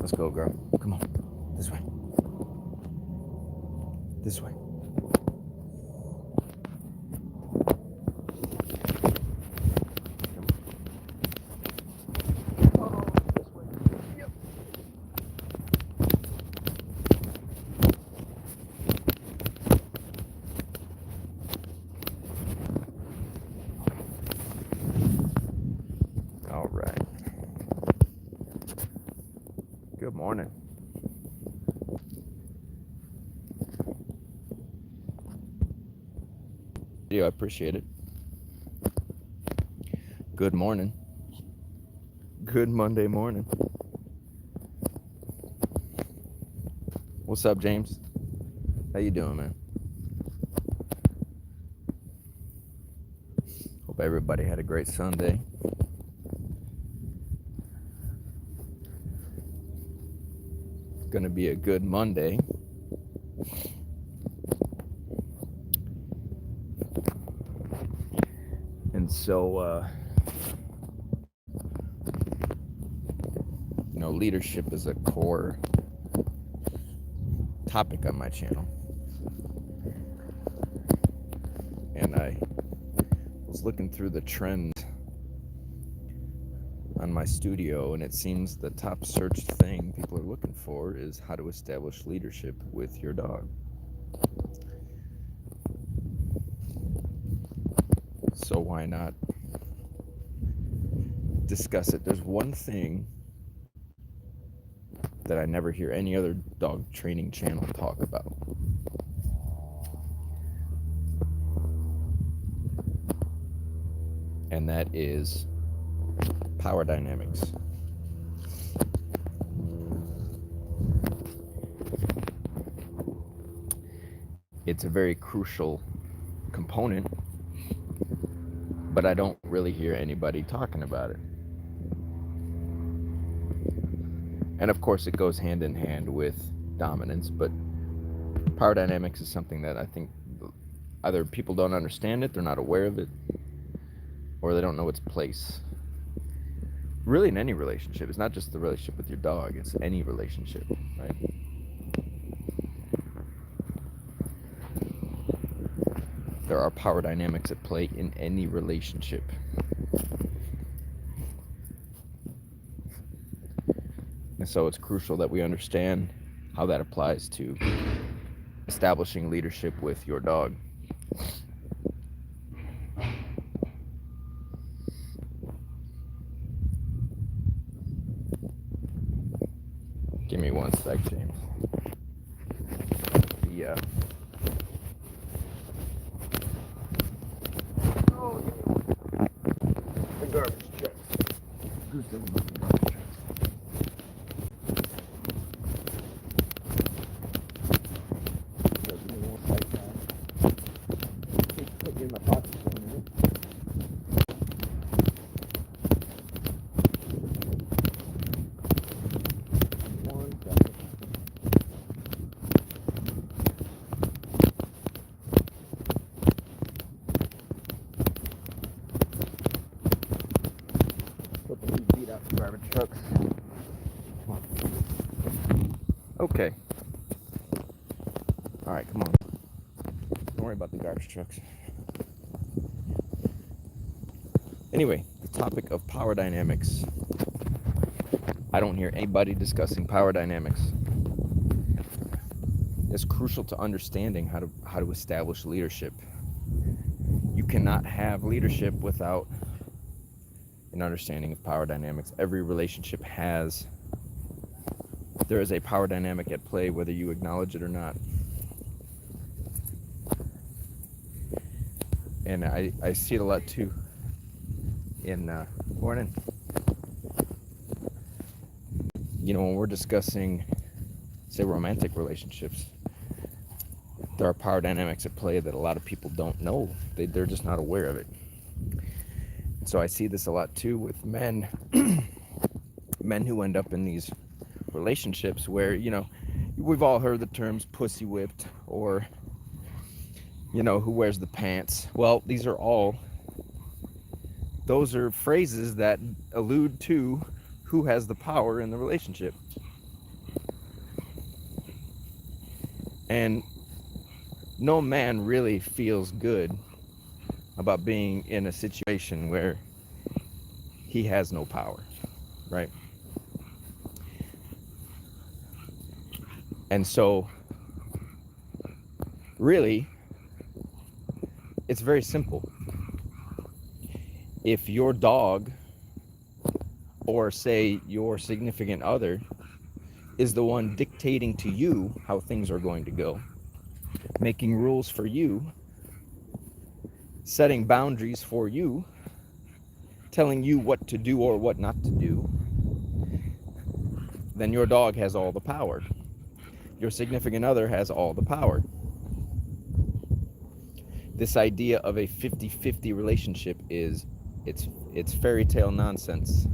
Let's go, girl. Come on. This way. This way. All right. Good morning. I appreciate it. Good morning. Good Monday morning. What's up, James? How you doing, man? Hope everybody had a great Sunday. It's gonna be a good Monday. And so, leadership is a core topic on my channel. And I was looking through the trends on my studio, and it seems the top searched thing people are looking for is how to establish leadership with your dog. So why not discuss it? There's one thing that I never hear any other dog training channel talk about. And that is power dynamics. It's a very crucial component, but I don't really hear anybody talking about it. And of course it goes hand in hand with dominance, but power dynamics is something that I think either people don't understand it, they're not aware of it, or they don't know its place. Really in any relationship. It's not just the relationship with your dog, it's any relationship, right? There are power dynamics at play in any relationship. And so it's crucial that we understand how that applies to establishing leadership with your dog. Give me one sec, James. Yeah. Oh, the garbage truck. Who's doing the garbage truck? In my pocket for a minute. One second. Flipping these beat out garbage trucks. Come on. Okay. All right, come on. Don't worry about the garbage trucks. Anyway, the topic of power dynamics. I don't hear anybody discussing power dynamics. It's crucial to understanding how to establish leadership. You cannot have leadership without an understanding of power dynamics. Every relationship there is a power dynamic at play, whether you acknowledge it or not. And I see it a lot too in morning. When we're discussing, say, romantic relationships, there are power dynamics at play that a lot of people don't know. They're just not aware of it. And so I see this a lot too with men, men who end up in these relationships where, we've all heard the terms pussy whipped or, who wears the pants. Well, those are phrases that allude to who has the power in the relationship. And no man really feels good about being in a situation where he has no power, right? And so, really, it's very simple. If your dog, or say your significant other, is the one dictating to you how things are going to go, making rules for you, setting boundaries for you, telling you what to do or what not to do, then your dog has all the power. Your significant other has all the power. This idea of a 50-50 relationship it's fairy tale nonsense.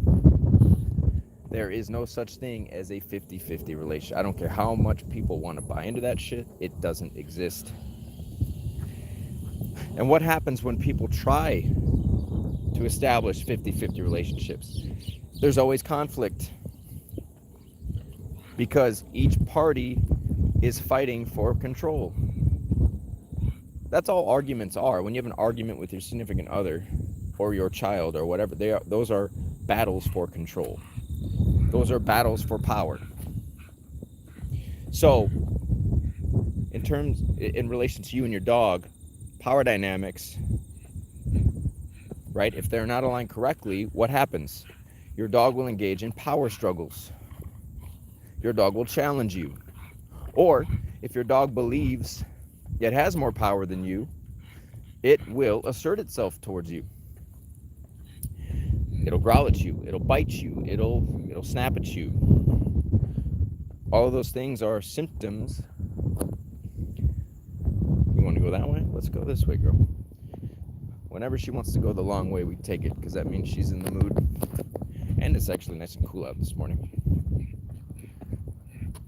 There is no such thing as a 50-50 relationship. I don't care how much people want to buy into that shit, it doesn't exist. And what happens when people try to establish 50-50 relationships? There's always conflict, because each party is fighting for control. That's all arguments are. When you have an argument with your significant other or your child or whatever, those are battles for control. Those are battles for power. So, in relation to you and your dog, power dynamics, right? If they're not aligned correctly, what happens? Your dog will engage in power struggles. Your dog will challenge you. Or, if your dog believes it has more power than you, it will assert itself towards you. It'll growl at you, it'll bite you, it'll snap at you. All of those things are symptoms. You want to go that way? Let's go this way, girl. Whenever she wants to go the long way, we take it, because that means she's in the mood. And it's actually nice and cool out this morning.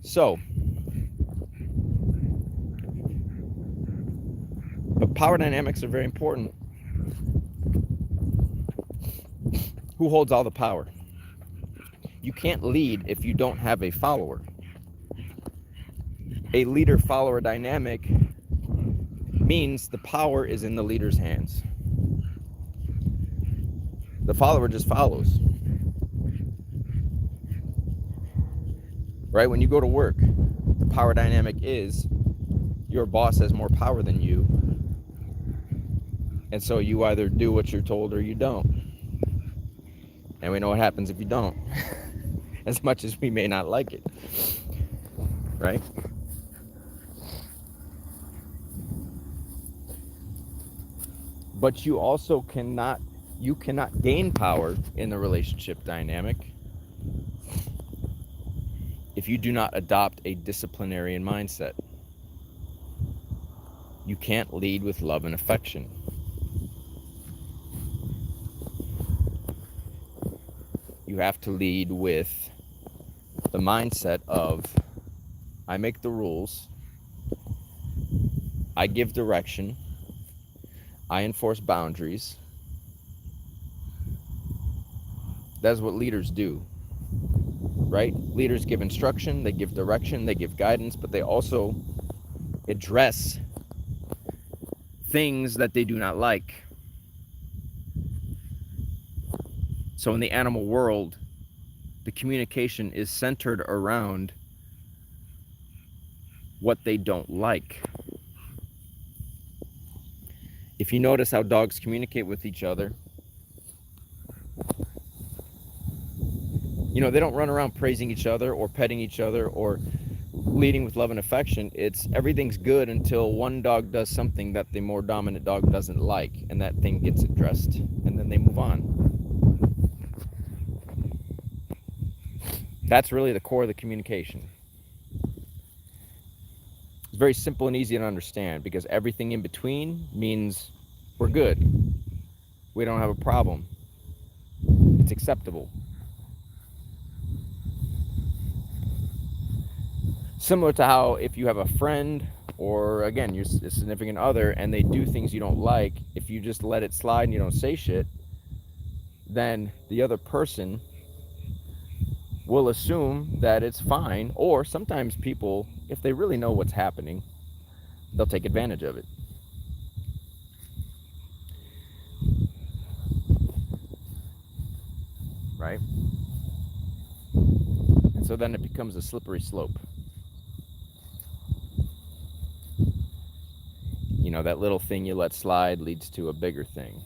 So, but power dynamics are very important. Who holds all the power? You can't lead if you don't have a follower. A leader-follower dynamic means the power is in the leader's hands. The follower just follows. Right? When you go to work, the power dynamic is your boss has more power than you. And so you either do what you're told or you don't. And we know what happens if you don't. As much as we may not like it. Right? But you also cannot gain power in the relationship dynamic if you do not adopt a disciplinarian mindset. You can't lead with love and affection. You have to lead with the mindset of, I make the rules, I give direction, I enforce boundaries. That's what leaders do, right? Leaders give instruction, they give direction, they give guidance, but they also address things that they do not like. So in the animal world, the communication is centered around what they don't like. If you notice how dogs communicate with each other, they don't run around praising each other or petting each other or leading with love and affection. It's everything's good until one dog does something that the more dominant dog doesn't like, and that thing gets addressed, and then they move on. That's really the core of the communication. It's very simple and easy to understand, because everything in between means we're good. We don't have a problem. It's acceptable. Similar to how if you have a friend or, again, your significant other, and they do things you don't like, if you just let it slide and you don't say shit, then the other person will assume that it's fine. Or sometimes people, if they really know what's happening, they'll take advantage of it. Right? And so then it becomes a slippery slope. You know, that little thing you let slide leads to a bigger thing.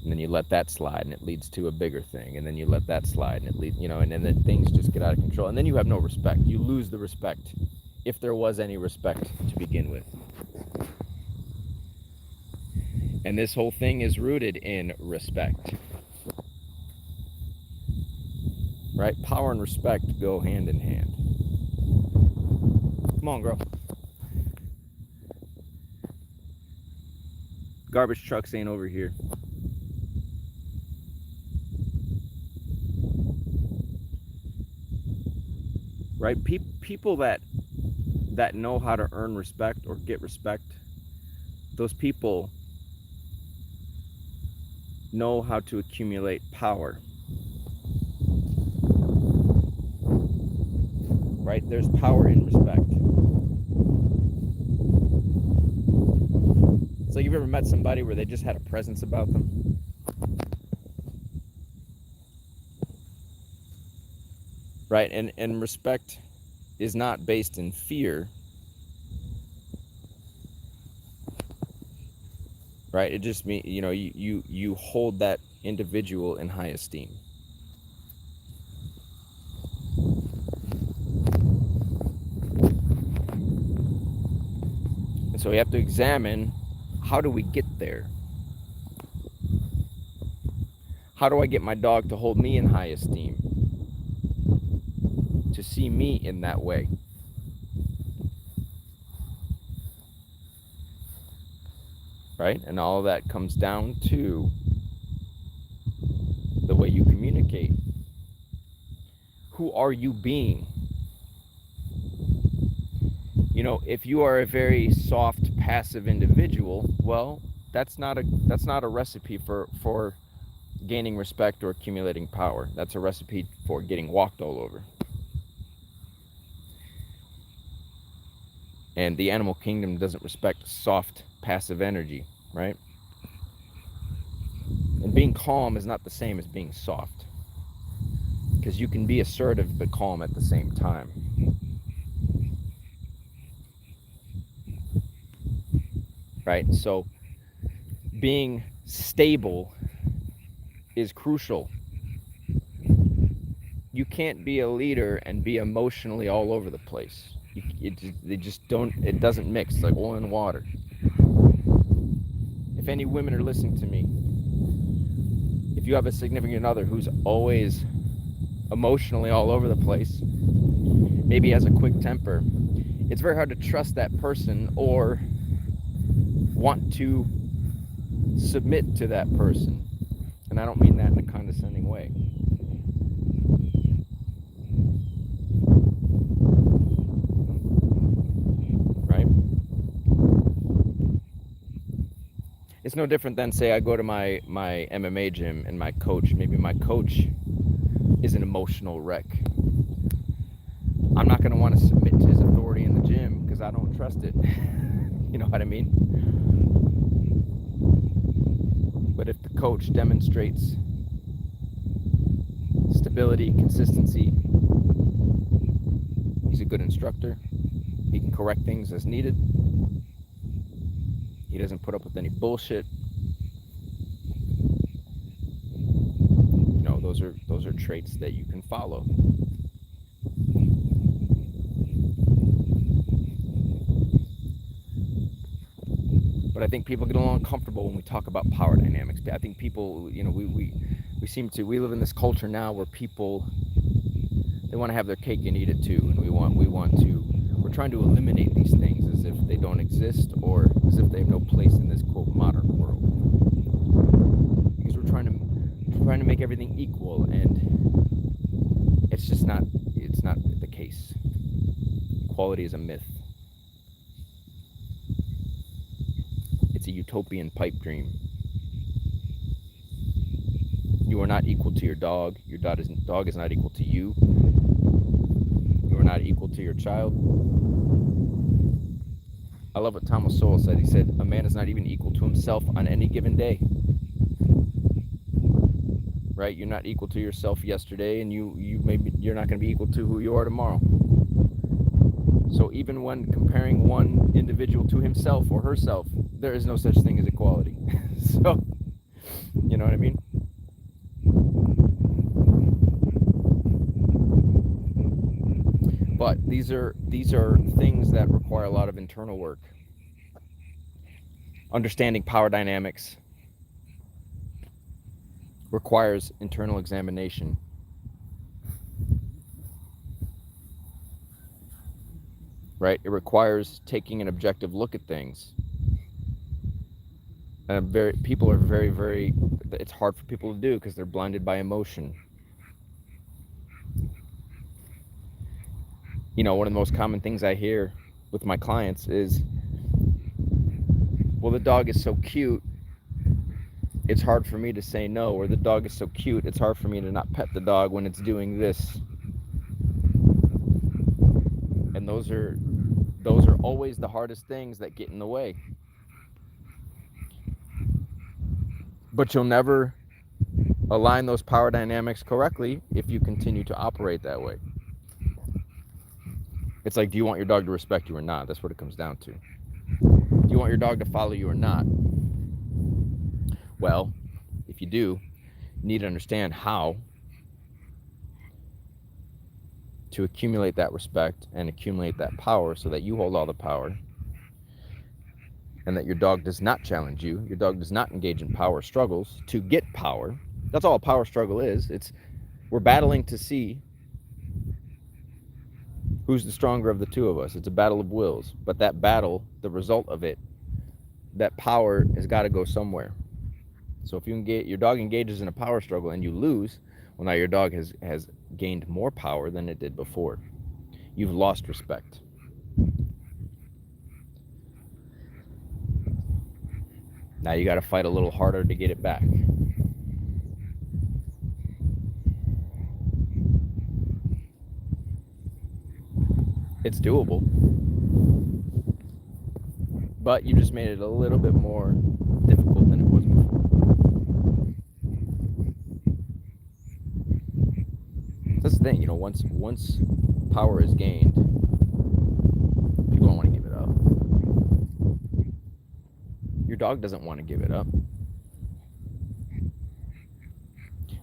And then you let that slide and it leads to a bigger thing. And then you let that slide and it leads, you know, and then things just get out of control. And then you have no respect. You lose the respect, if there was any respect to begin with. And this whole thing is rooted in respect. Right? Power and respect go hand in hand. Come on, girl. Garbage trucks ain't over here. Right? People that know how to earn respect or get respect, those people know how to accumulate power. Right? There's power in respect. So you've ever met somebody where they just had a presence about them? Right? And respect is not based in fear. Right? It just means, you know, you hold that individual in high esteem. And so we have to examine, how do we get there? How do I get my dog to hold me in high esteem? To see me in that way? Right? And all of that comes down to the way you communicate. Who are you being? You know, if you are a very soft, passive individual, well, that's not a recipe for gaining respect or accumulating power. That's a recipe for getting walked all over. And the animal kingdom doesn't respect soft, passive energy, right? And being calm is not the same as being soft, because you can be assertive but calm at the same time. Right? So being stable is crucial. You can't be a leader and be emotionally all over the place. It doesn't mix. It's like oil and water. If any women are listening to me, if you have a significant other who's always emotionally all over the place, maybe has a quick temper, it's very hard to trust that person or want to submit to that person. And I don't mean that in a condescending way. Right? It's no different than, say, I go to my MMA gym and my coach is an emotional wreck. I'm not going to want to submit to his authority in the gym because I don't trust it. You know what I mean? But if the coach demonstrates stability, consistency, he's a good instructor, he can correct things as needed, he doesn't put up with any bullshit, you know, those are traits that you can follow. But I think people get a little uncomfortable when we talk about power dynamics. I think people, you know, we live in this culture now where people, they want to have their cake and eat it too, and we're trying to eliminate these things as if they don't exist or as if they have no place in this quote modern world. Because we're trying to make everything equal, and it's not the case. Equality is a myth. It's a utopian pipe dream. You are not equal to your dog. Your dog is not equal to you. You are not equal to your child. I love what Thomas Sowell said. He said, a man is not even equal to himself on any given day. Right? You're not equal to yourself yesterday, and you're not going to be equal to who you are tomorrow. So even when comparing one individual to himself or herself, there is no such thing as equality. So, you know what I mean? But these are things that require a lot of internal work. Understanding power dynamics requires internal examination. Right? It requires taking an objective look at things. And people are very, it's hard for people to do because they're blinded by emotion. You know, one of the most common things I hear with my clients is, well, the dog is so cute, it's hard for me to say no, or the dog is so cute, it's hard for me to not pet the dog when it's doing this. And those are always the hardest things that get in the way. But you'll never align those power dynamics correctly if you continue to operate that way. It's like, do you want your dog to respect you or not? That's what it comes down to. Do you want your dog to follow you or not? Well, if you do, you need to understand how to accumulate that respect and accumulate that power so that you hold all the power and that your dog does not challenge you. Your dog does not engage in power struggles to get power. That's all a power struggle is. We're battling to see who's the stronger of the two of us. It's a battle of wills. But that battle, the result of it, that power has got to go somewhere. So if your dog engages in a power struggle and you lose, well, now your dog has gained more power than it did before. You've lost respect. Now you got to fight a little harder to get it back. It's doable, but you just made it a little bit more difficult than it was before. That's the thing, you know, once power is gained, people don't want to give it up. Your dog doesn't want to give it up.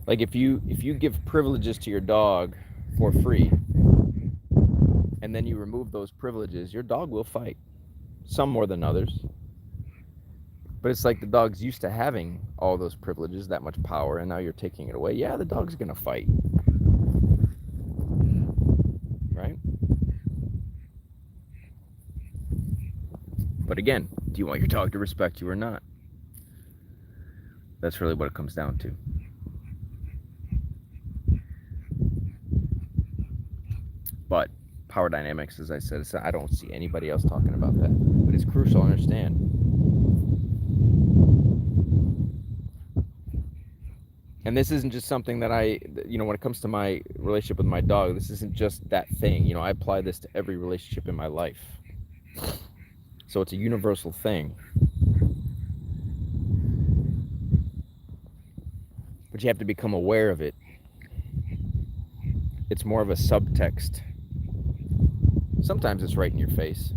Like if you give privileges to your dog for free, and then you remove those privileges, your dog will fight. Some more than others. But it's like the dog's used to having all those privileges, that much power, and now you're taking it away. Yeah, the dog's going to fight. Right? But again, do you want your dog to respect you or not? That's really what it comes down to. But power dynamics, as I said, I don't see anybody else talking about that. But it's crucial to understand. And this isn't just something that when it comes to my relationship with my dog, this isn't just that thing. You know, I apply this to every relationship in my life. So it's a universal thing. But you have to become aware of it. It's more of a subtext. Sometimes it's right in your face.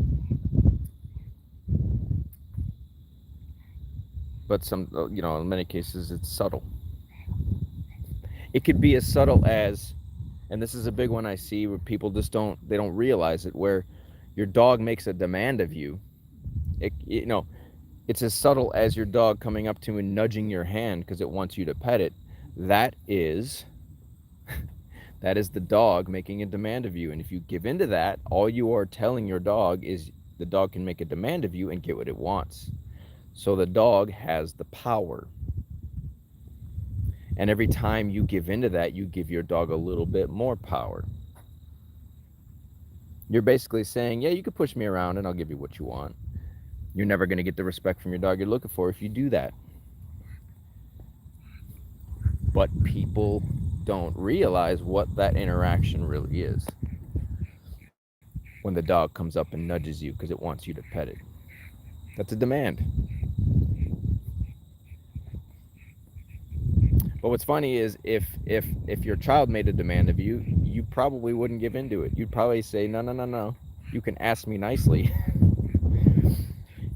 But in many cases, it's subtle. It could be as subtle as, and this is a big one I see where people just don't realize it, where your dog makes a demand of you. It's as subtle as your dog coming up to you and nudging your hand because it wants you to pet it. That is the dog making a demand of you. And if you give into that, all you are telling your dog is the dog can make a demand of you and get what it wants. So the dog has the power. And every time you give into that, you give your dog a little bit more power. You're basically saying, yeah, you can push me around and I'll give you what you want. You're never going to get the respect from your dog you're looking for if you do that. But people don't realize what that interaction really is. When the dog comes up and nudges you because it wants you to pet it. That's a demand. But what's funny is if your child made a demand of you, you probably wouldn't give into it. You'd probably say, no, no, no, no. You can ask me nicely.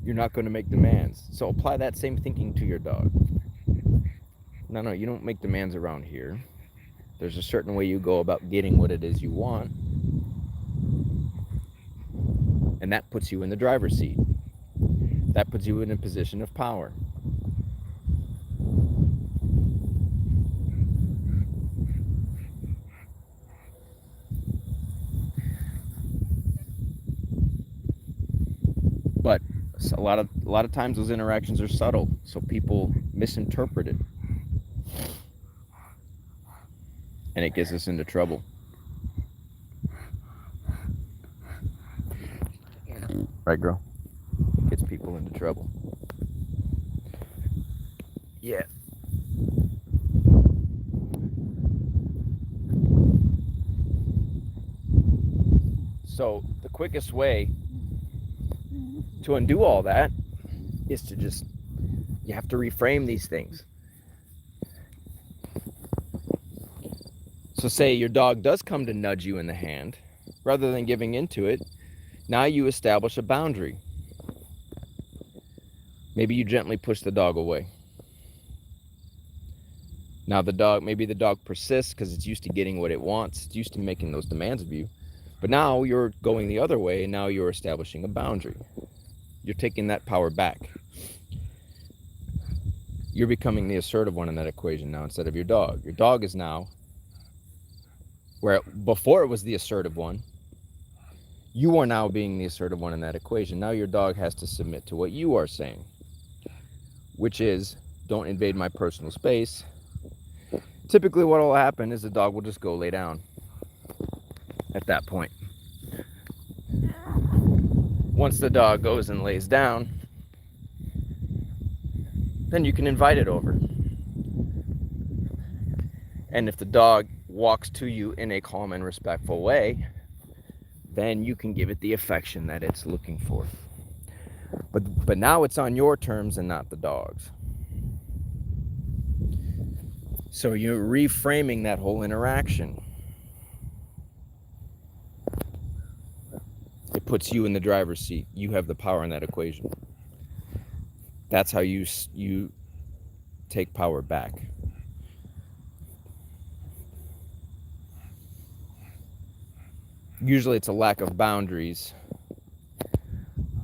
You're not going to make demands. So apply that same thinking to your dog. No, no, you don't make demands around here. There's a certain way you go about getting what it is you want. And that puts you in the driver's seat. That puts you in a position of power. But a lot of times those interactions are subtle, so people misinterpret it. And it gets us into trouble. Right, girl? Gets people into trouble. Yeah. So the quickest way to undo all that is to just, you have to reframe these things. So say your dog does come to nudge you in the hand, rather than giving into it, now you establish a boundary. Maybe you gently push the dog away. Now maybe the dog persists because it's used to getting what it wants. It's used to making those demands of you. But now you're going the other way, and now you're establishing a boundary. You're taking that power back. You're becoming the assertive one in that equation now instead of your dog. Your dog is now, where before it was the assertive one, you are now being the assertive one in that equation. Now your dog has to submit to what you are saying, which is, don't invade my personal space. Typically what will happen is the dog will just go lay down at that point. Once the dog goes and lays down, then you can invite it over. And if the dog walks to you in a calm and respectful way, then you can give it the affection that it's looking for. But now it's on your terms and not the dog's. So you're reframing that whole interaction. It puts you in the driver's seat. You have the power in that equation. That's how you take power back. Usually it's a lack of boundaries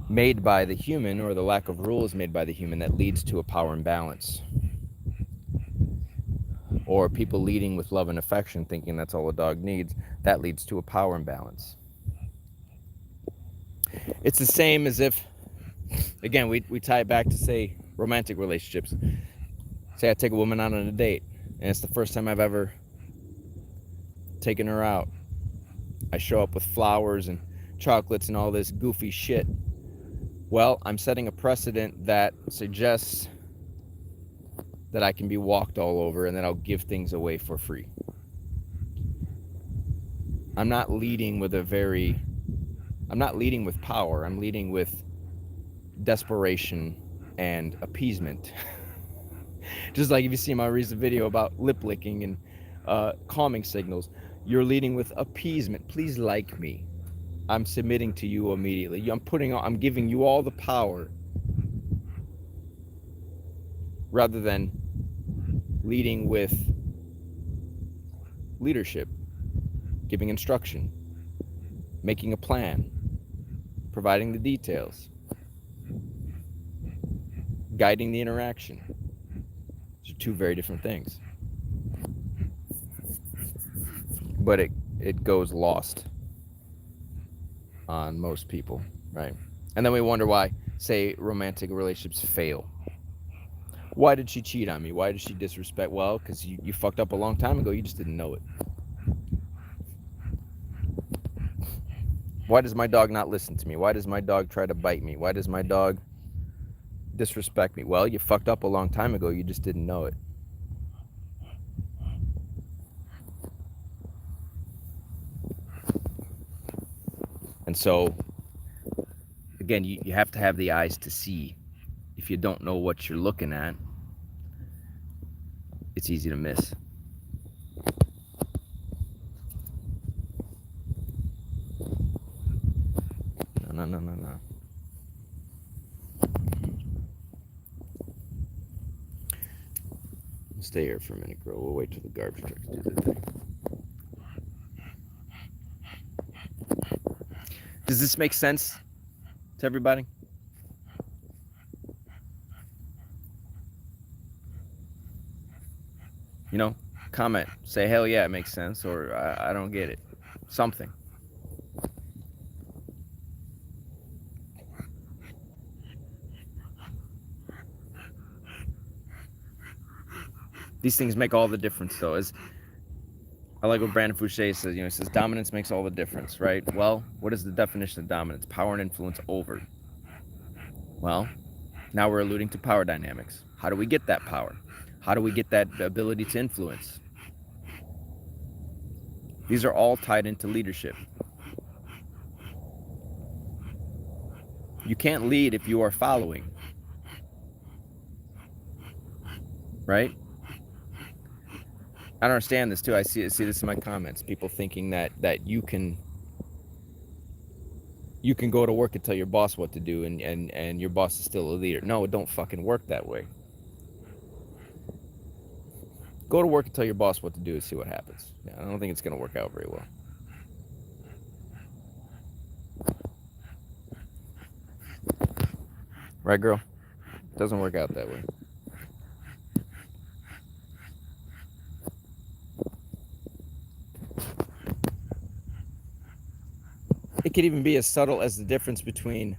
made by the human, or the lack of rules made by the human, that leads to a power imbalance. Or people leading with love and affection, thinking that's all a dog needs, that leads to a power imbalance. It's the same as if, again, we tie it back to, say, romantic relationships. Say I take a woman out on a date, and it's the first time I've ever taken her out. I show up with flowers and chocolates and all this goofy shit. Well, I'm setting a precedent that suggests that I can be walked all over and that I'll give things away for free. I'm not leading with power. I'm leading with desperation and appeasement. Just like if you see my recent video about lip licking and calming signals, you're leading with appeasement. Please like me. I'm submitting to you immediately. I'm giving you all the power, rather than leading with leadership, giving instruction, making a plan, providing the details, guiding the interaction. These are two very different things. But it goes lost on most people, right? And then we wonder why, say, romantic relationships fail. Why did she cheat on me? Why did she disrespect? Well, because you fucked up a long time ago. You just didn't know it. Why does my dog not listen to me? Why does my dog try to bite me? Why does my dog disrespect me? Well, you fucked up a long time ago. You just didn't know it. And so, again, you have to have the eyes to see. If you don't know what you're looking at, it's easy to miss. No. Stay here for a minute, girl. We'll wait till the garbage trucks do their thing. Does this make sense to everybody? You know, comment. Say, hell yeah, it makes sense, or I don't get it. Something. These things make all the difference, though. As I like what Brandon Fouché says, he says dominance makes all the difference, right? Well, what is the definition of dominance? Power and influence over. Well, now we're alluding to power dynamics. How do we get that power? How do we get that ability to influence? These are all tied into leadership. You can't lead if you are following, right? I don't understand this too. I see this in my comments. People thinking that you can go to work and tell your boss what to do, and your boss is still a leader. No, it don't fucking work that way. Go to work and tell your boss what to do and see what happens. Yeah, I don't think it's going to work out very well. Right, girl? It doesn't work out that way. It could even be as subtle as the difference between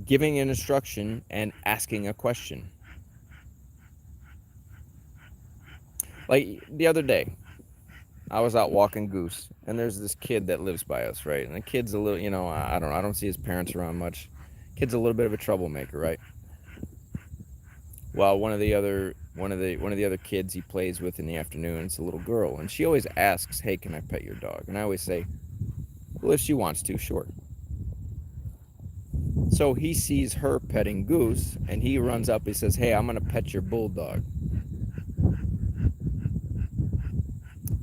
giving an instruction and asking a question. Like the other day, I was out walking Goose, and there's this kid that lives by us, right? And the kid's a little, I don't see his parents around much. Kid's a little bit of a troublemaker, right? Well, one of the other kids he plays with in the afternoon, it's a little girl, and she always asks, "Hey, can I pet your dog?" And I always say, "Well, if she wants to, sure." So he sees her petting Goose, and he runs up. He says, "Hey, I'm gonna pet your bulldog."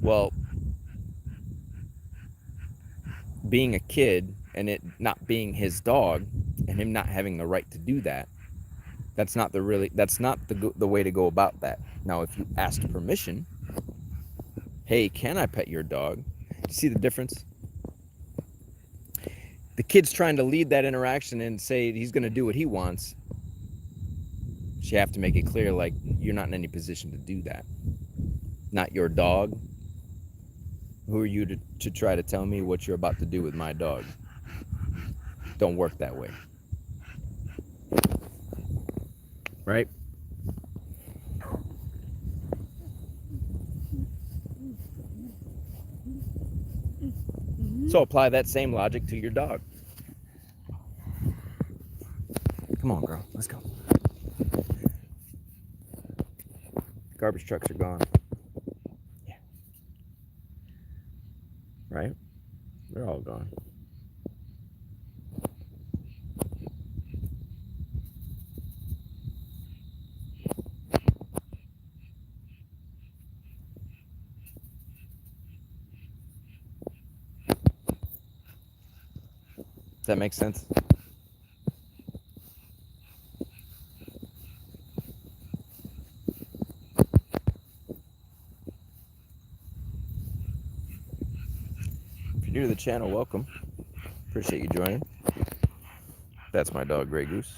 Well, being a kid and it not being his dog, and him not having the right to do that, that's not the way to go about that. Now, if you ask permission, "Hey, can I pet your dog?" You see the difference? The kid's trying to lead that interaction and say he's going to do what he wants. You have to make it clear, like, you're not in any position to do that. Not your dog. Who are you to try to tell me what you're about to do with my dog? Don't work that way. Right? So apply that same logic to your dog. Come on, girl. Let's go. Garbage trucks are gone. Yeah. Right? They're all gone. Does that make sense? If you're new to the channel, welcome. Appreciate you joining. That's my dog, Grey Goose.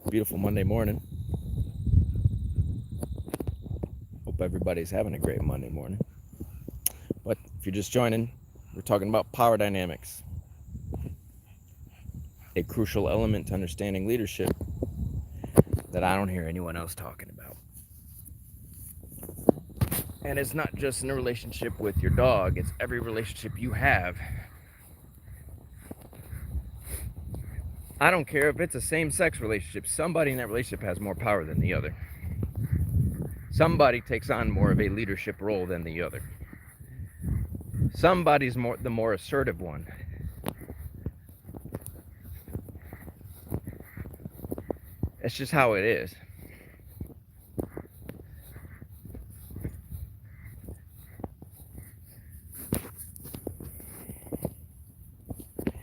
Beautiful Monday morning. Hope everybody's having a great Monday morning. But if you're just joining, we're talking about power dynamics. A crucial element to understanding leadership that I don't hear anyone else talking about. And it's not just in a relationship with your dog, it's every relationship you have. I don't care if it's a same-sex relationship. Somebody in that relationship has more power than the other. Somebody takes on more of a leadership role than the other. Somebody's the more assertive one. It's just how it is.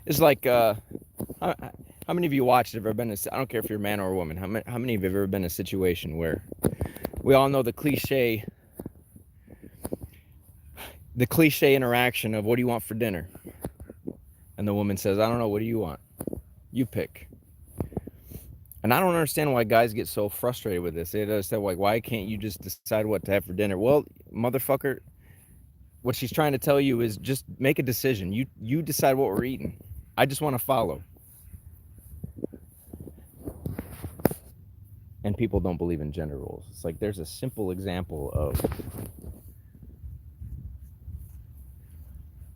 It's like, how many of you watched have ever been in I don't care if you're a man or a woman, how many of you have ever been in a situation where we all know the cliche interaction of, what do you want for dinner? And the woman says, I don't know, what do you want? You pick. And I don't understand why guys get so frustrated with this. They understand, like, why can't you just decide what to have for dinner? Well, motherfucker, what she's trying to tell you is just make a decision. You decide what we're eating. I just want to follow. And people don't believe in gender roles. It's like, there's a simple example of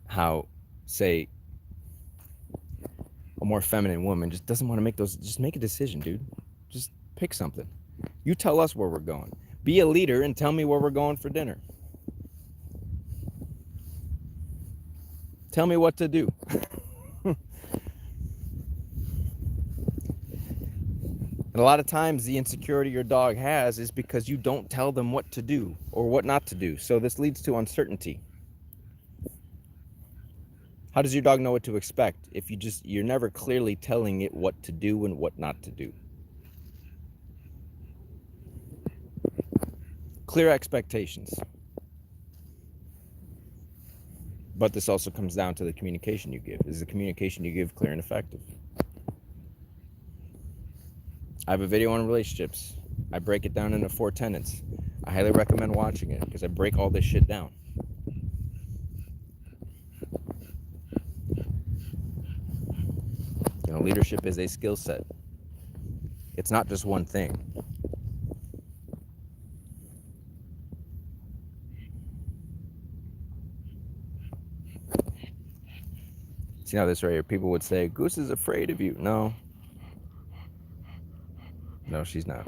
how, say, a more feminine woman just doesn't want to make those. Just make a decision, dude. Just pick something. You tell us where we're going. Be a leader and tell me where we're going for dinner. Tell me what to do. And a lot of times the insecurity your dog has is because you don't tell them what to do or what not to do. So this leads to uncertainty. How does your dog know what to expect if you're never clearly telling it what to do and what not to do? Clear expectations. But this also comes down to the communication you give. Is the communication you give clear and effective? I have a video on relationships. I break it down into 4 tenets. I highly recommend watching it because I break all this shit down. You know, leadership is a skill set. It's not just one thing. See how this right here, people would say, Goose is afraid of you. No. No, she's not.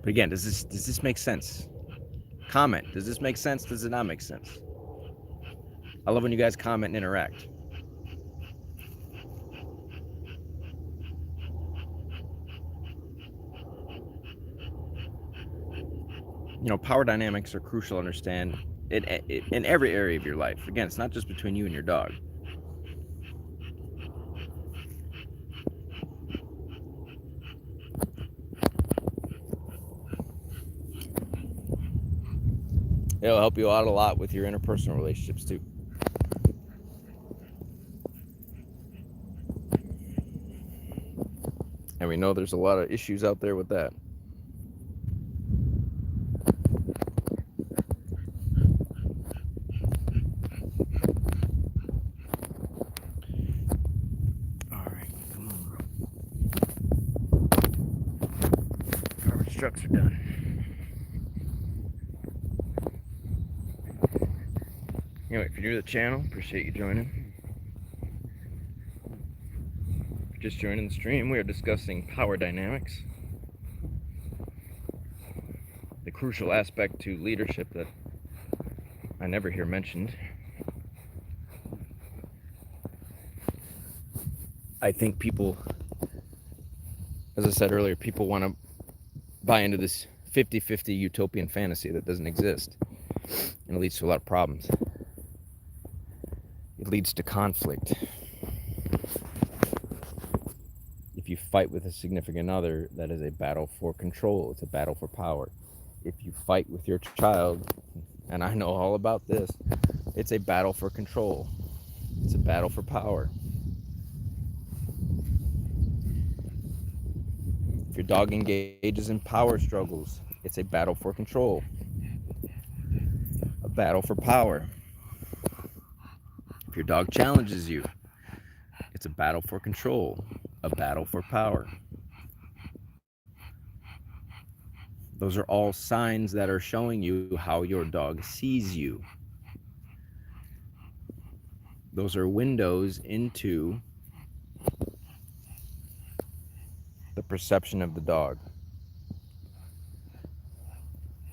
But again, does this make sense? Comment. Does this make sense? Does it not make sense? I love when you guys comment and interact. You know, power dynamics are crucial to understand in every area of your life. Again, it's not just between you and your dog. It'll help you out a lot with your interpersonal relationships too. And we know there's a lot of issues out there with that. All right, come on, bro. Garbage trucks are done. Anyway, if you're new to the channel, appreciate you joining. If you're just joining the stream, we are discussing power dynamics. The crucial aspect to leadership that I never hear mentioned. I think people, as I said earlier, people want to buy into this 50-50 utopian fantasy that doesn't exist. And it leads to a lot of problems. It leads to conflict. If you fight with a significant other, that is a battle for control. It's a battle for power. If you fight with your child, and I know all about this, it's a battle for control. It's a battle for power. If your dog engages in power struggles, it's a battle for control. A battle for power. If your dog challenges you, it's a battle for control, a battle for power. Those are all signs that are showing you how your dog sees you. Those are windows into the perception of the dog.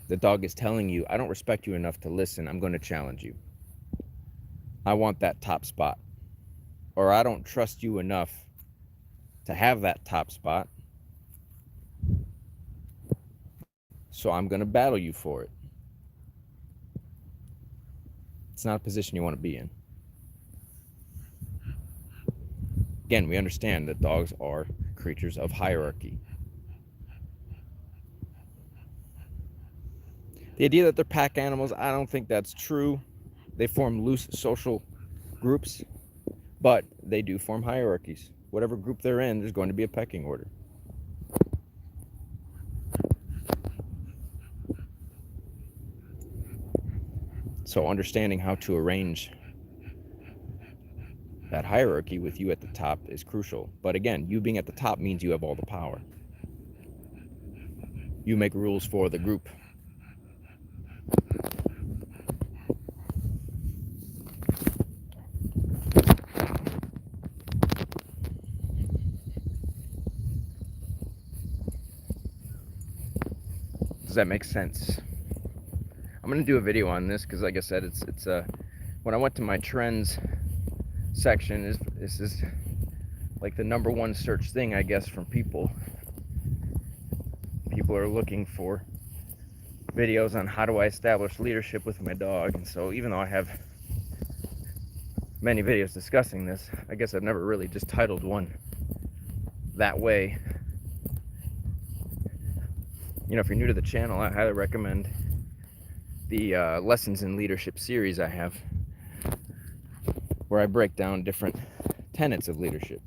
The dog is telling you, I don't respect you enough to listen. I'm going to challenge you. I want that top spot. Or I don't trust you enough to have that top spot. So I'm going to battle you for it. It's not a position you want to be in. Again, we understand that dogs are creatures of hierarchy. The idea that they're pack animals, I don't think that's true. They form loose social groups, but they do form hierarchies. Whatever group they're in, there's going to be a pecking order. So understanding how to arrange that hierarchy with you at the top is crucial. But again, you being at the top means you have all the power. You make rules for the group. Does that make sense? I'm going to do a video on this because, like I said, it's when I went to my trends section, this is like the #1 search thing, I guess, from people. People are looking for videos on how do I establish leadership with my dog. And so even though I have many videos discussing this, I guess I've never really just titled one that way. You know, if you're new to the channel, I highly recommend the Lessons in Leadership series I have, where I break down different tenets of leadership.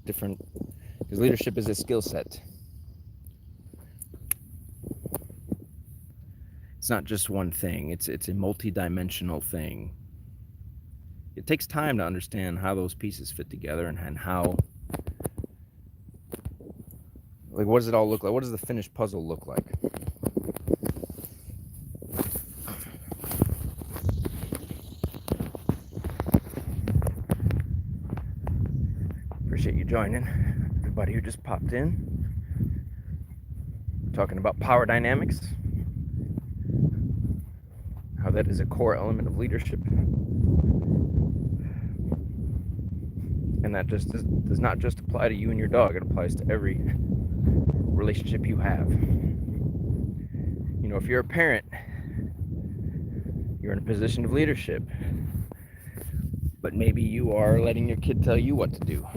Because leadership is a skill set. It's not just one thing. It's a multi-dimensional thing. It takes time to understand how those pieces fit together and how, like, what does it all look like? What does the finished puzzle look like? Appreciate you joining, everybody who just popped in. Talking about power dynamics, how that is a core element of leadership. And that just does not just apply to you and your dog, it applies to every relationship you have. You know, if you're a parent, you're in a position of leadership, but maybe you are letting your kid tell you what to do.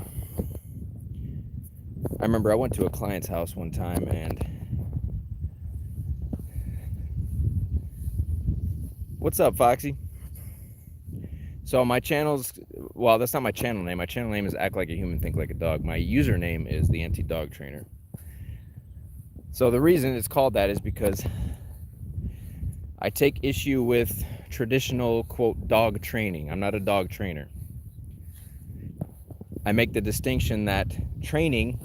I remember I went to a client's house one time and what's up, Foxy? So my channel's, well, that's not my channel name. My channel name is Act Like a Human, Think Like a Dog. My username is the Anti-Dog Trainer. So the reason it's called that is because I take issue with traditional, quote, dog training. I'm not a dog trainer. I make the distinction that training,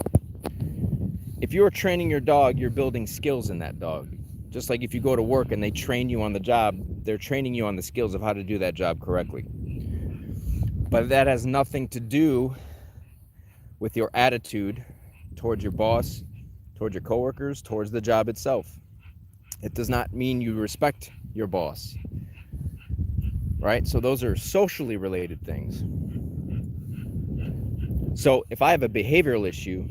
if you're training your dog, you're building skills in that dog. Just like if you go to work and they train you on the job, they're training you on the skills of how to do that job correctly. But that has nothing to do with your attitude towards your boss, towards your coworkers, towards the job itself. It does not mean you respect your boss, right? So those are socially related things. So if I have a behavioral issue,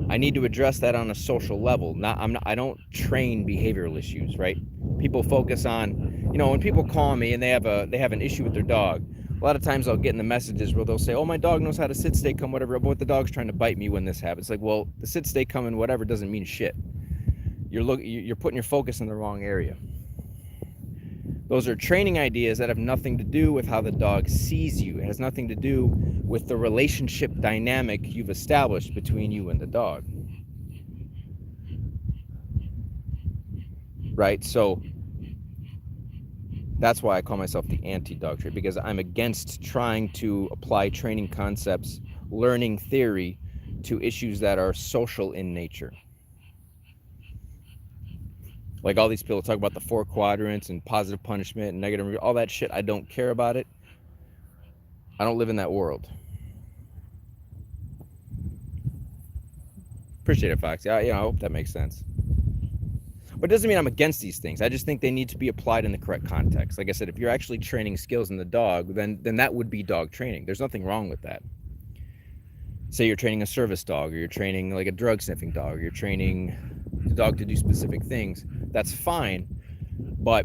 I need to address that on a social level. I don't train behavioral issues, right? People focus on, you know, when people call me and they have an issue with their dog, a lot of times I'll get in the messages where they'll say, oh, my dog knows how to sit, stay, come, whatever, but the dog's trying to bite me when this happens. Like, well, the sit, stay, come, and whatever doesn't mean shit. You're putting your focus in the wrong area. Those are training ideas that have nothing to do with how the dog sees you. It has nothing to do with the relationship dynamic you've established between you and the dog. Right? So that's why I call myself the anti-dog trainer, because I'm against trying to apply training concepts, learning theory to issues that are social in nature. Like all these people talk about the 4 quadrants and positive punishment and negative, all that shit. I don't care about it. I don't live in that world. Appreciate it, Fox. Yeah, I hope that makes sense. But it doesn't mean I'm against these things. I just think they need to be applied in the correct context. Like I said, if you're actually training skills in the dog, then that would be dog training. There's nothing wrong with that. Say you're training a service dog, or you're training like a drug sniffing dog, or you're training the dog to do specific things. That's fine, but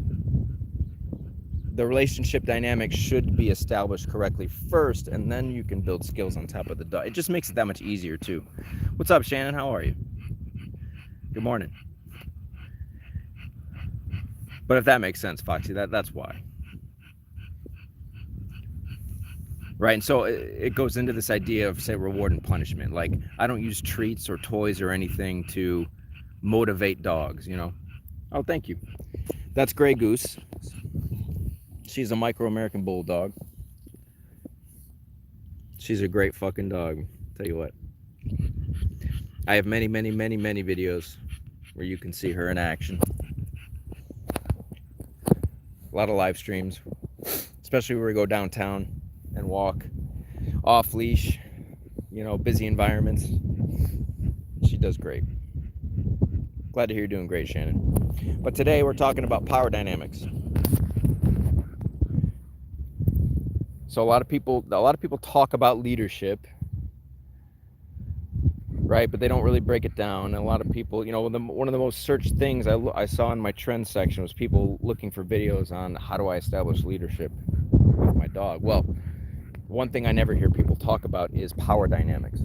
the relationship dynamic should be established correctly first, and then you can build skills on top of the dog. It just makes it that much easier too. What's up, Shannon? How are you? Good morning. But if that makes sense, Foxy, that's why. Right, and so it goes into this idea of, say, reward and punishment. Like, I don't use treats or toys or anything to motivate dogs, you know? Oh, thank you. That's Grey Goose. She's a micro-American bulldog. She's a great fucking dog, tell you what. I have many, many, many, many videos where you can see her in action. A lot of live streams, especially where we go downtown and walk off leash, you know, busy environments. She does great. Glad to hear you're doing great, Shannon. But today we're talking about power dynamics. So a lot of people talk about leadership, right? But they don't really break it down. And a lot of people, you know, one of the most searched things I saw in my trends section was people looking for videos on how do I establish leadership with my dog. Well, one thing I never hear people talk about is power dynamics.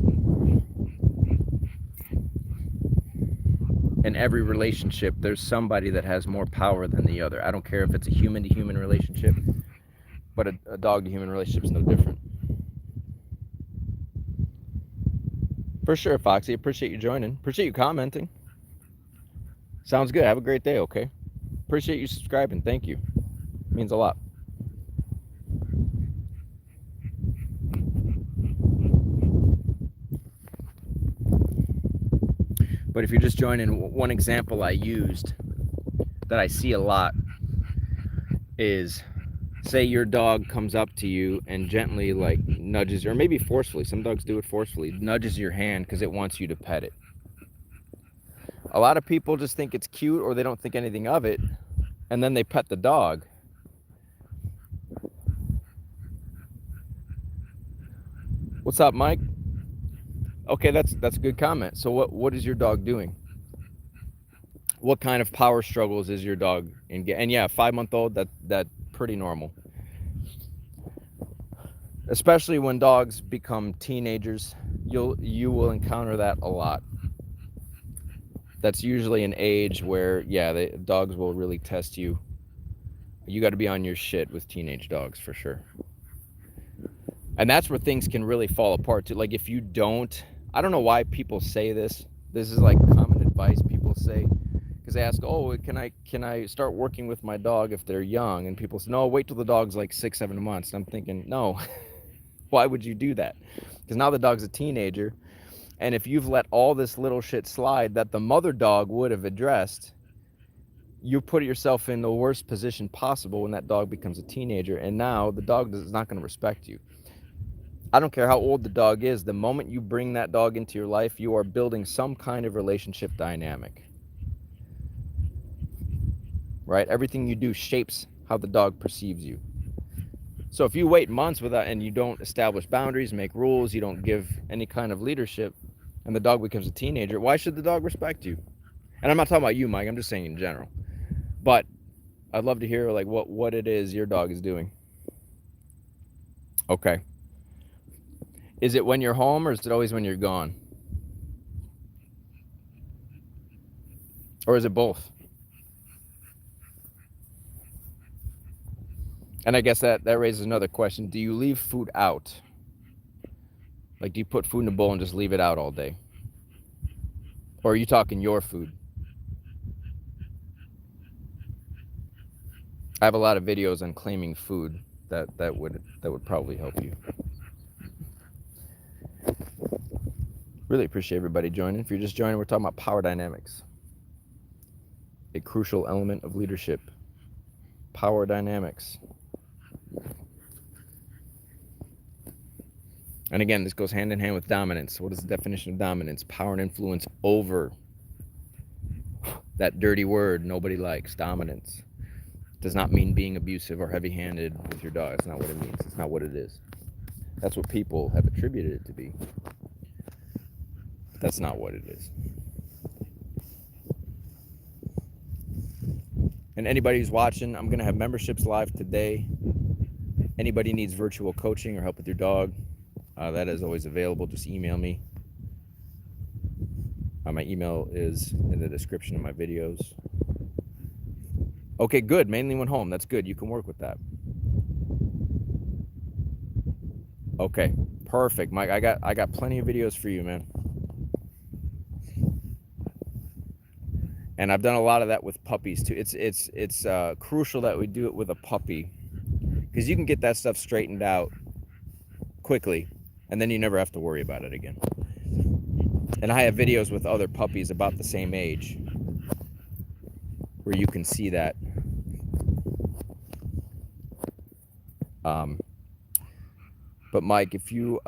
In every relationship, there's somebody that has more power than the other. I don't care if it's a human-to-human relationship, but a dog-to-human relationship is no different. For sure, Foxy. Appreciate you joining. Appreciate you commenting. Sounds good. Have a great day, okay? Appreciate you subscribing. Thank you. It means a lot. But if you're just joining, one example I used that I see a lot is, say your dog comes up to you and gently like nudges, or maybe forcefully, some dogs do it forcefully, nudges your hand because it wants you to pet it. A lot of people just think it's cute or they don't think anything of it, and then they pet the dog. What's up, Mike? Okay, that's a good comment. So what is your dog doing? What kind of power struggles is your dog in? And yeah, 5-month-old, that's pretty normal. Especially when dogs become teenagers, you will encounter that a lot. That's usually an age where, yeah, the dogs will really test you. You got to be on your shit with teenage dogs for sure. And that's where things can really fall apart too. Like if you don't, I don't know why people say this. This is like common advice people say, because they ask, oh, can I start working with my dog if they're young? And people say, no, wait till the dog's like 6-7 months. And I'm thinking, no, why would you do that? Because now the dog's a teenager. And if you've let all this little shit slide that the mother dog would have addressed, you put yourself in the worst position possible when that dog becomes a teenager. And now the dog is not going to respect you. I don't care how old the dog is. The moment you bring that dog into your life, you are building some kind of relationship dynamic. Right? Everything you do shapes how the dog perceives you. So if you wait months without, and you don't establish boundaries, make rules, you don't give any kind of leadership, and the dog becomes a teenager, why should the dog respect you? And I'm not talking about you, Mike. I'm just saying in general. But I'd love to hear like what it is your dog is doing. Okay. Is it when you're home or is it always when you're gone? Or is it both? And I guess that raises another question. Do you leave food out? Like, do you put food in a bowl and just leave it out all day? Or are you talking your food? I have a lot of videos on claiming food that would probably help you. Really appreciate everybody joining. If you're just joining, we're talking about power dynamics. a crucial element of leadership. Power dynamics. And again, this goes hand in hand with dominance. What is the definition of dominance? Power and influence over. That dirty word nobody likes, dominance. Does not mean being abusive or heavy-handed with your dog. That's not what it means. It's not what it is. That's what people have attributed it to be. That's not what it is. And anybody who's watching, I'm going to have memberships live today. Anybody needs virtual coaching or help with your dog, that is always available. Just email me. My email is in the description of my videos. Okay, good. Mainly went home. That's good. You can work with that. Okay, perfect, Mike. I got plenty of videos for you, man. And I've done a lot of that with puppies too. It's crucial that we do it with a puppy, because you can get that stuff straightened out quickly, and then you never have to worry about it again. And I have videos with other puppies about the same age where you can see that. But Mike, if you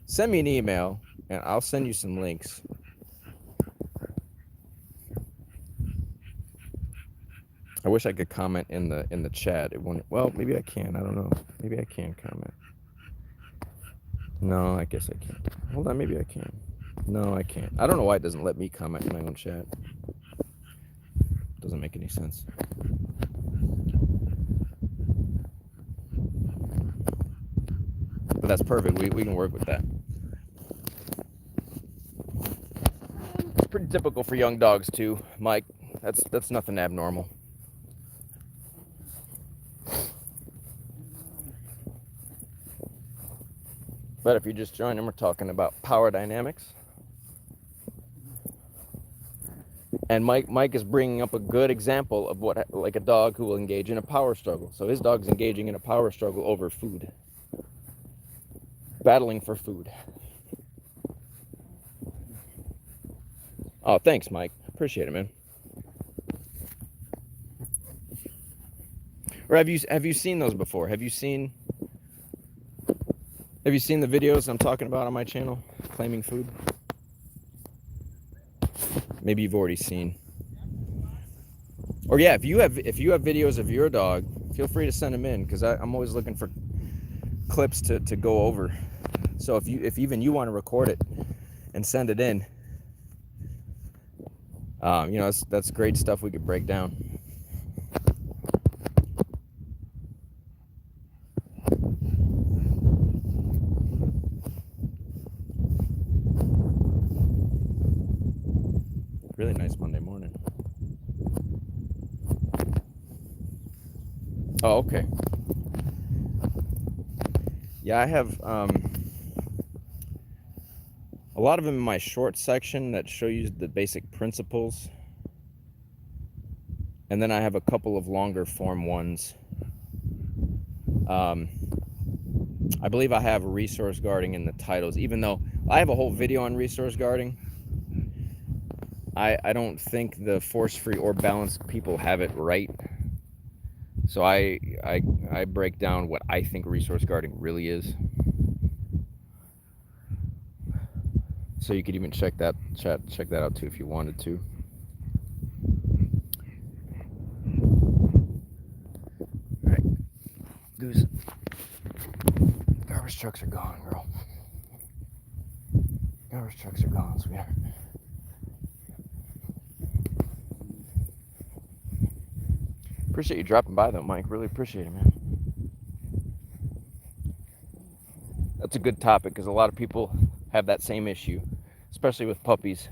send me an email and I'll send you some links. I wish I could comment in the chat. It won't. Well, maybe I can. I don't know. Maybe I can comment. No, I guess I can't. Hold on. Maybe I can. No, I can't. I don't know why it doesn't let me comment in my own chat. Doesn't make any sense. But that's perfect. We can work with that. It's pretty typical for young dogs too, Mike. That's nothing abnormal. But if you're just joining, we're talking about power dynamics. And Mike is bringing up a good example of what, like a dog who will engage in a power struggle. So his dog's engaging in a power struggle over food. Battling for food. Oh, thanks, Mike. Appreciate it, man. Or have you seen those before? Have you seen the videos I'm talking about on my channel, claiming food? Maybe you've already seen. Or yeah, if you have videos of your dog, feel free to send them in, because I'm always looking for clips to go over. So if even you want to record it and send it in, that's great stuff we could break down. Really nice Monday morning. Oh, okay. Yeah, I have a lot of them in my short section that show you the basic principles. And then I have a couple of longer form ones. I believe I have resource guarding in the titles, even though I have a whole video on resource guarding. I don't think the force-free or balanced people have it right. So I break down what I think resource guarding really is. So you could even check that out too if you wanted to. All right, Goose. Garbage trucks are gone, girl. Garbage trucks are gone, sweetheart. Appreciate you dropping by though, Mike. Really appreciate it, man. That's a good topic, because a lot of people have that same issue, especially with puppies.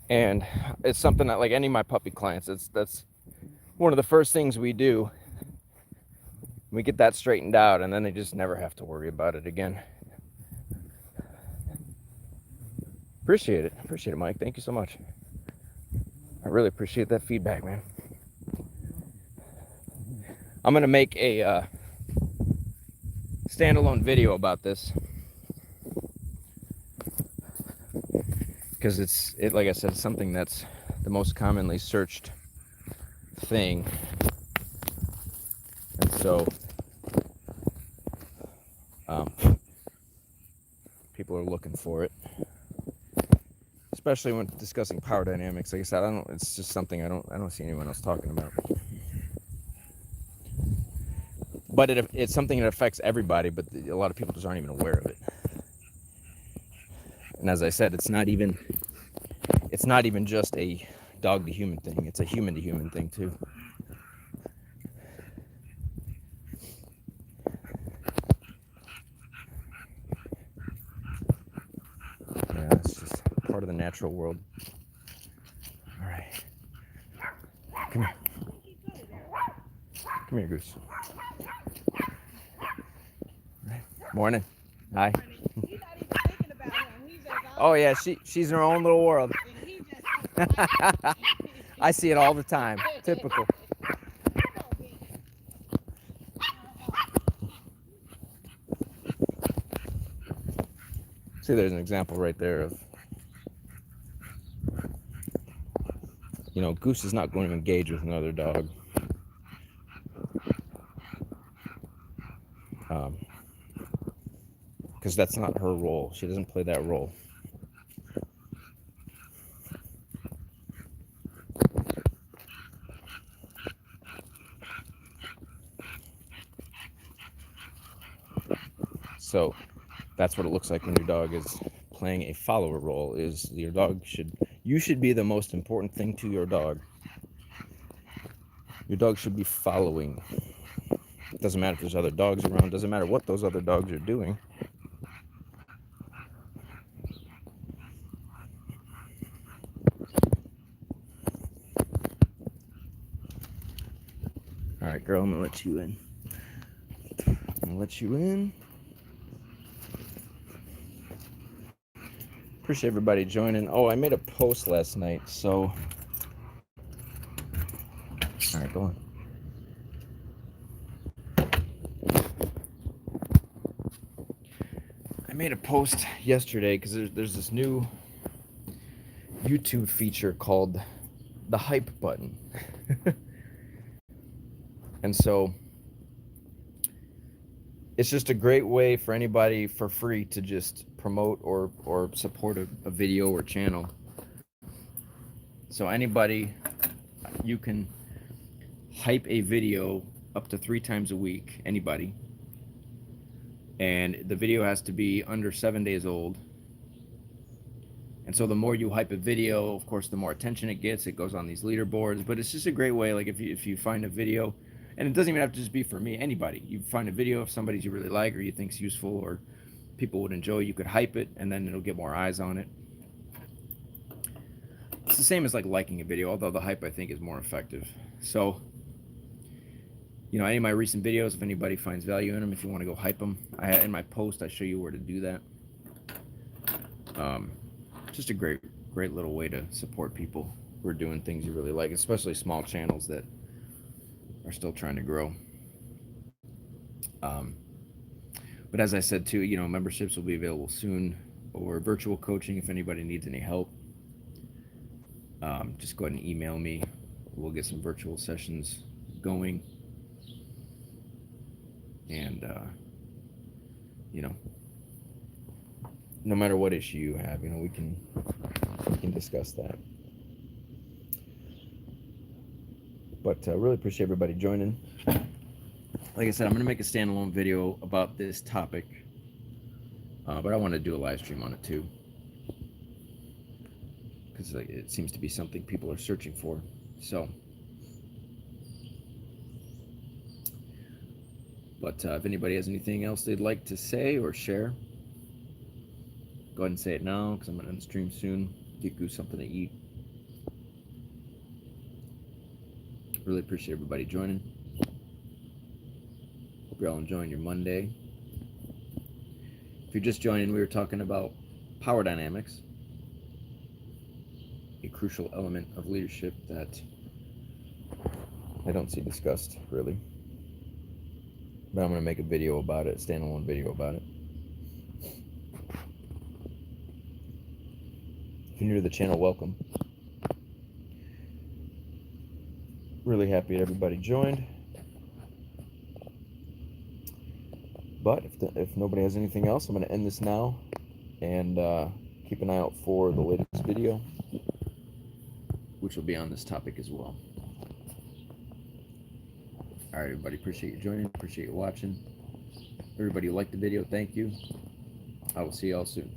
And it's something that, like any of my puppy clients, that's one of the first things we do. We get that straightened out, and then they just never have to worry about it again. Appreciate it, Mike. Thank you so much. I really appreciate that feedback, man. I'm gonna make a standalone video about this. because like I said, it's something that's the most commonly searched thing, and so people are looking for it, especially when discussing power dynamics. Like I said, it's just something I don't see anyone else talking about. But it's something that affects everybody, but a lot of people just aren't even aware of it. And as I said, it's not even just a dog to human thing. It's a human to human thing too. Yeah, it's just part of the natural world. All right. Come here. Come here, Goose. Morning. Hi. Oh yeah, she's in her own little world. I see it all the time. Typical. See, there's an example right there of, Goose is not going to engage with another dog. Because that's not her role. She doesn't play that role. So that's what it looks like when your dog is playing a follower role. Is you should be the most important thing to your dog. Your dog should be following. It doesn't matter if there's other dogs around. It doesn't matter what those other dogs are doing. All right, girl, I'm gonna let you in. Appreciate everybody joining. Oh, I made a post last night, so. All right, go on. I made a post yesterday because there's this new YouTube feature called the hype button. And so it's just a great way for anybody for free to just promote or support a video or channel. So anybody, you can hype a video up to 3 times a week, anybody. And the video has to be under 7 days old. And so the more you hype a video, of course, the more attention it gets. It goes on these leaderboards. But it's just a great way, like if you find a video, and it doesn't even have to just be for me, anybody. You find a video of somebody you really like or you think's useful or people would enjoy, you could hype it, and then it'll get more eyes on it. It's the same as like liking a video, although the hype I think is more effective. So, any of my recent videos, if anybody finds value in them, if you want to go hype them, in my post I show you where to do that. Just a great little way to support people who are doing things you really like, especially small channels that are still trying to grow. But as I said too, memberships will be available soon, or virtual coaching if anybody needs any help. Just go ahead and email me. We'll get some virtual sessions going. And, no matter what issue you have, we can discuss that. But really appreciate everybody joining. Like I said, I'm going to make a standalone video about this topic, but I want to do a live stream on it too, because it seems to be something people are searching for. So, but if anybody has anything else they'd like to say or share, go ahead and say it now, because I'm going to end the stream soon. Get Goose something to eat. Really appreciate everybody joining. Hope you're all enjoying your Monday. If you're just joining, we were talking about power dynamics, a crucial element of leadership that I don't see discussed really. But I'm going to make a video about it, a standalone video about it. If you're new to the channel, welcome. Really happy that everybody joined. But if nobody has anything else, I'm going to end this now, and keep an eye out for the latest video, which will be on this topic as well. All right, everybody, appreciate you joining, appreciate you watching. Everybody who liked the video, thank you. I will see y'all soon.